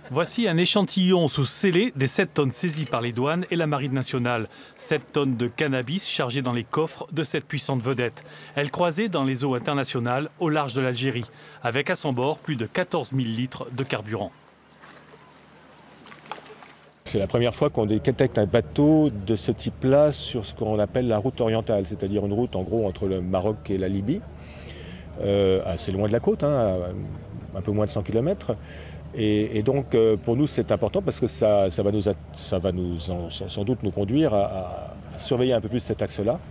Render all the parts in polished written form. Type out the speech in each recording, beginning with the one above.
Voici un échantillon sous scellé des 7 tonnes saisies par les douanes et la Marine nationale. 7 tonnes de cannabis chargées dans les coffres de cette puissante vedette. Elle croisait dans les eaux internationales au large de l'Algérie, avec à son bord plus de 14 000 litres de carburant. C'est la première fois qu'on détecte un bateau de ce type-là sur ce qu'on appelle la route orientale, c'est-à-dire une route en gros entre le Maroc et la Libye, assez loin de la côte, un peu moins de 100 km. Et donc pour nous c'est important parce que ça va sans doute nous conduire à surveiller un peu plus cet axe-là.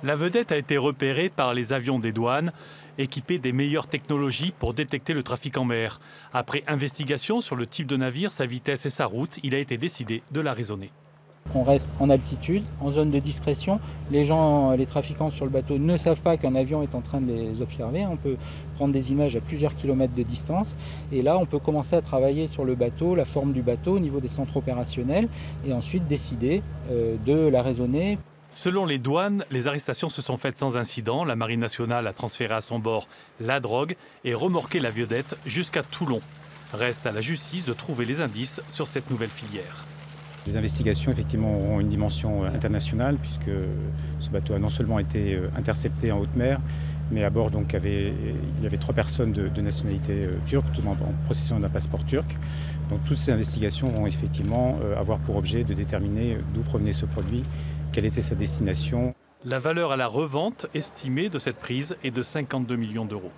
La vedette a été repérée par les avions des douanes, équipés des meilleures technologies pour détecter le trafic en mer. Après investigation sur le type de navire, sa vitesse et sa route, il a été décidé de la raisonner. On reste en altitude, en zone de discrétion. Les trafiquants sur le bateau ne savent pas qu'un avion est en train de les observer. On peut prendre des images à plusieurs kilomètres de distance. Et là, on peut commencer à travailler sur le bateau, la forme du bateau au niveau des centres opérationnels et ensuite décider de la raisonner. Selon les douanes, les arrestations se sont faites sans incident. La Marine nationale a transféré à son bord la drogue et remorqué la vedette jusqu'à Toulon. Reste à la justice de trouver les indices sur cette nouvelle filière. Les investigations effectivement auront une dimension internationale puisque ce bateau a non seulement été intercepté en haute mer, mais à bord donc il y avait 3 personnes de nationalité turque, en possession d'un passeport turc. Donc toutes ces investigations vont effectivement avoir pour objet de déterminer d'où provenait ce produit, quelle était sa destination. La valeur à la revente estimée de cette prise est de 52 millions d'euros.